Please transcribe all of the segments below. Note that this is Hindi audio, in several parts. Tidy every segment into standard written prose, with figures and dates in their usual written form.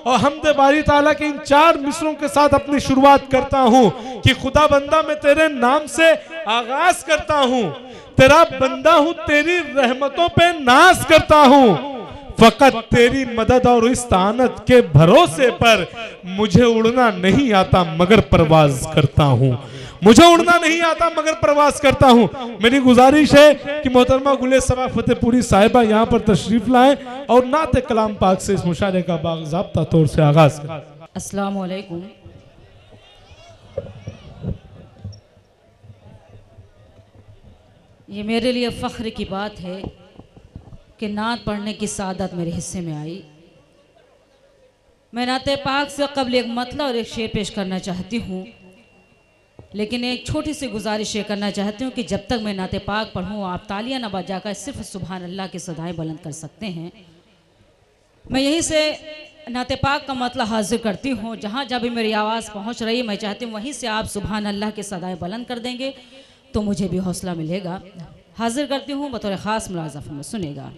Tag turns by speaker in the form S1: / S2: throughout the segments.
S1: और हमदे बारी ताला के इन 4 मिसरों के साथ अपनी शुरुआत करता हूं कि खुदा बंदा मैं तेरे नाम से आगाज करता हूं, तेरा बंदा हूं, तेरी रहमतों पे नाज करता हूं, फकत तेरी मदद और इस तानत के भरोसे पर मुझे उड़ना नहीं आता मगर परवाज करता हूं, मुझे उड़ना नहीं आता मगर प्रवास करता हूं। मेरी गुजारिश है कि मोहतरमा गुले सबा फतेहपुरी साहिबा यहां पर तशरीफ लाएं और नाते कलाम पाक से इस मुशारे का बाज़ाब्ता तौर से आगाज करें।
S2: अस्सलाम वालेकुम। ये मेरे लिए फ़ख्र की बात है कि नात पढ़ने की सादत मेरे हिस्से में आई। मैं नाते पाक से कबल एक मतला और एक शेर पेश करना चाहती हूँ, लेकिन एक छोटी सी गुजारिश ये करना चाहती हूँ कि जब तक मैं नाते पाक पढ़ूँ आप तालियां न बजाकर सिर्फ सुभान अल्लाह की सदाएं बुलंद कर सकते हैं। मैं यहीं से नाते पाक का मतलब हाजिर करती हूँ। जहाँ जहाँ भी मेरी आवाज़ पहुँच रही है मैं चाहती हूँ वहीं से आप सुभान अल्लाह की सदाएं बुलंद कर देंगे तो मुझे भी हौसला मिलेगा। हाजिर करती हूँ बतौर ख़ास मुलाज़ा में, सुनेगा।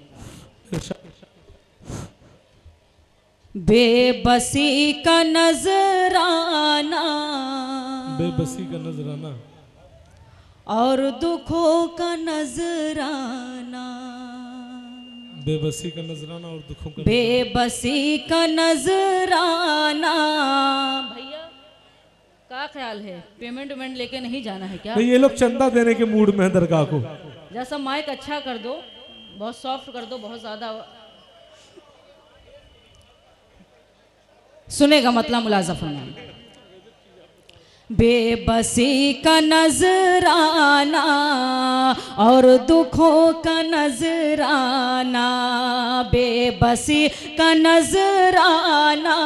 S2: बेबसी का नजराना,
S1: बेबसी का नजराना
S2: और दुखों का नजराना,
S1: बेबसी का नजराना और दुखों का,
S2: बेबसी का नजराना। भैया क्या ख्याल है, पेमेंट वेमेंट लेके नहीं जाना है क्या?
S1: ये लोग चंदा देने के मूड में है दरगाह को।
S2: जैसा माइक अच्छा कर दो, बहुत सॉफ्ट कर दो, बहुत ज्यादा सुनेगा मतलब मुलाज़ा फरमाएं। बेबसी का नजराना और दुखों का नजराना, बेबसी का नजराना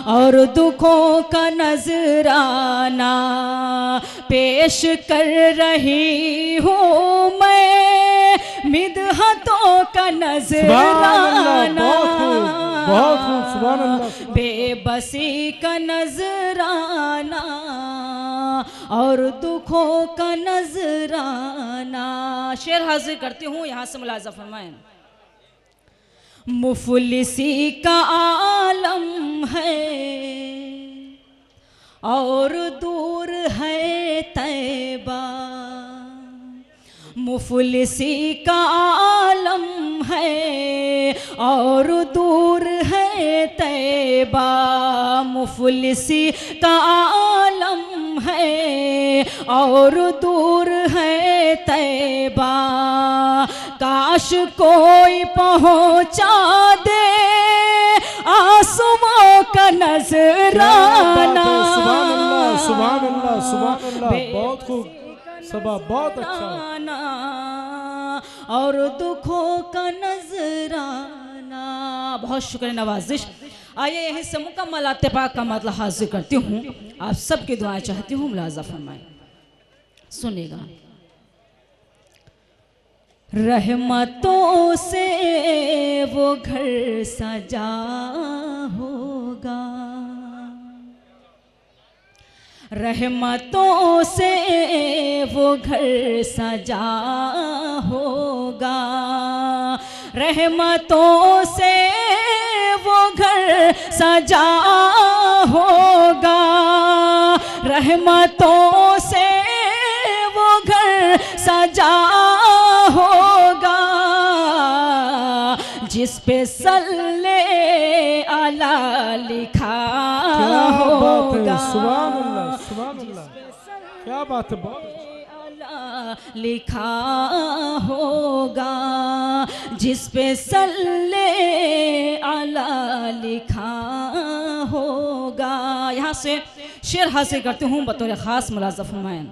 S2: और दुखों का नजराना पेश कर रही हूँ मैं, मिदहतों का नजराना,
S1: बहुत खूब, सुभान अल्लाह।
S2: बेबसी का नजराना और दुखों का नजराना। शेर हाजिर करती हूँ, यहाँ से मुलाज़ा फरमाएं। मुफलिसी का आलम है और दूर है तैबा, मुफलिसी का आलम है और दूर है तैबा, मुफलिसी का आलम है और दूर है तैबा, काश कोई पहुँचा दे आसमां का नजराना।
S1: सुभान अल्लाह, सुभान अल्लाह, सुभान अल्लाह, बहुत खूब, सबा बहुत अच्छा।
S2: और दुखों का नजराना। बहुत शुक्र नवाजिश। आइए यहीं से मुकम्मल आते पाक का मतलब हाजिर करती हूँ, आप सबकी दुआएं चाहती हूँ, मुलाज़ा फरमाएं, सुनेगा। रहमतों से वो घर सजा होगा, रहमतों से वो घर सजा होगा, रहमतों से वो घर सजा होगा, रहमतों से वो घर सजा होगा, जिस पे सल्ले अला लिखा होगा।
S1: सुभान अल्लाह, सुभान अल्लाह, क्या बात है, बहुत
S2: लिखा होगा, जिस पे सल्ले अला लिखा होगा। यहाँ से शेर हासिल करती हूँ बतौर ख़ास मुलाज़ा फरमाएं।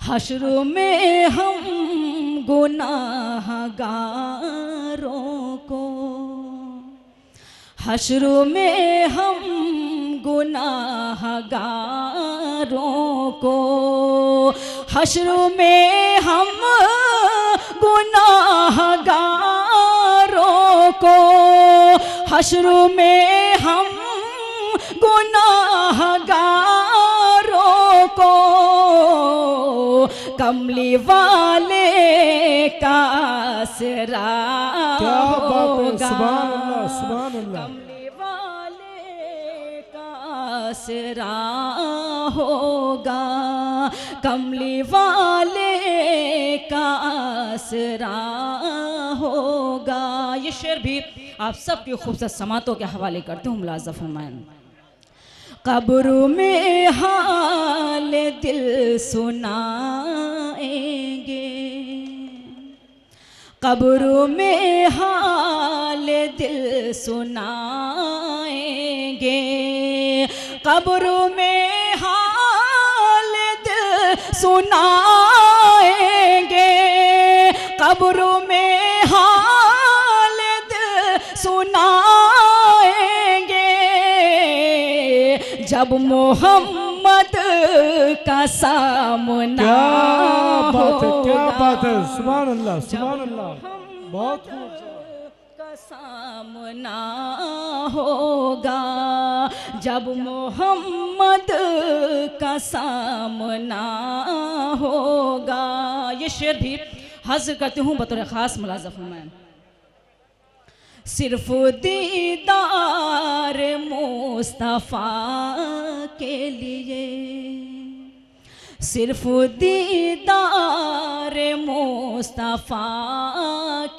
S2: हश्र में हम गुनाहगारों को, हश्र में हम गुनाहगारों को, हश्र में हम गुनाहगारों को, हश्र में हम गुनाहगारों को कमली वाले का आसरा होगा।
S1: सुभान अल्लाह, सुभान अल्लाह।
S2: कमली वाले आसरा होगा, कमली वाले का आसरा होगा। ये शेर भी आप सबकी खूबसूरत समातों के हवाले करते हूँ, मुलाज़ा फरमाएं। कब्र में हाल दिल सुनाएंगे, कब्र में हाल दिल सुनाएंगे, कब्र में हाल दिल सुनाएंगे, कब्र में हाल दिल सुनाएंगे, जब मोहम्मद का सामना
S1: क्या बात है, क्या
S2: होगा,
S1: बात है, सुभान अल्लाह, सुभान अल्लाह, बहुत खूब।
S2: का सामना होगा, जब मोहम्मद का सामना होगा। ये शेर भी हाजिर करती हूँ बतौर खास, मुलाज़ा फरमाएं। सिर्फ दीदार मुस्तफ़ा के लिए, सिर्फ दीदार मुस्तफ़ा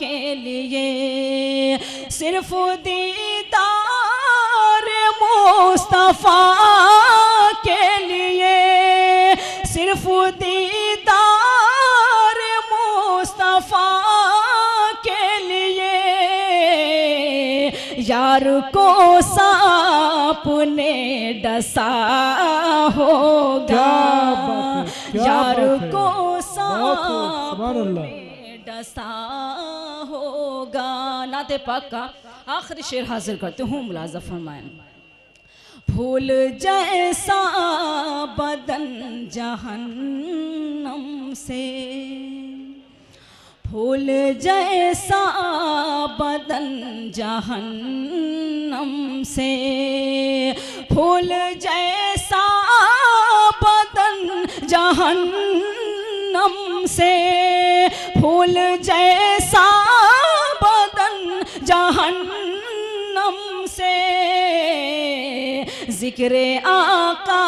S2: के लिए, सिर्फ दीदार मुस्तफ़ा के लिए, सिर्फ दीदार मुस्तफ़ा के लिए, यार को सांप ने डसा होगा,
S1: क्या बात है, क्या
S2: यार
S1: बात है,
S2: को
S1: बहुत खूब,
S2: सांप
S1: सुभान अल्लाह।
S2: ने डसा होगा। नाते पाक का आखिरी शेर हाजिर करते हूँ, मुलाज़ा फरमाएं। फूल जैसा बदन जहन्नम से, फूल जैसा बदन जहन्नम से, फूल जैसा बदन जहन्नम से, फूल जैसा बदन जहन्नम से, जिक्रे आका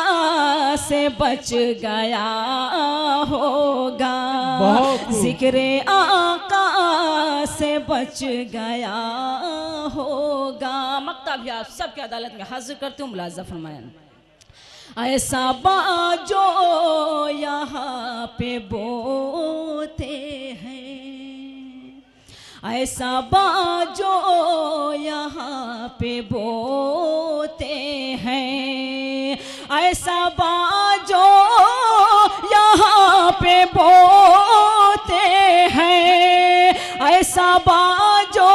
S2: से बच गया होगा, जिक्रे आका से बच गया होगा। मक्ता भी आप सबकी अदालत में हाजिर करती हूँ, मुलाज़ा फरमाएं। ऐसा बाजो यहाँ पे बोते हैं, ऐसा बाजो यहाँ पे बोते हैं, ऐसा बाजो यहाँ पे बोते हैं, ऐसा बाजो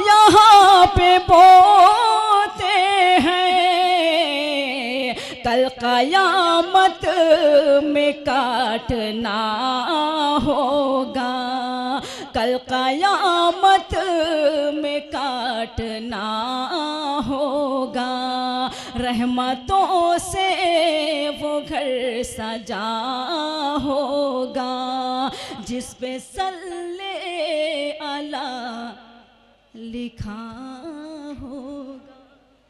S2: यहाँ पे बोते हैं, कल क़यामत में काटना होगा, कल क़यामत में काटना होगा, रहमतों से वो घर सजा होगा, जिस पे सल्ले अला लिखा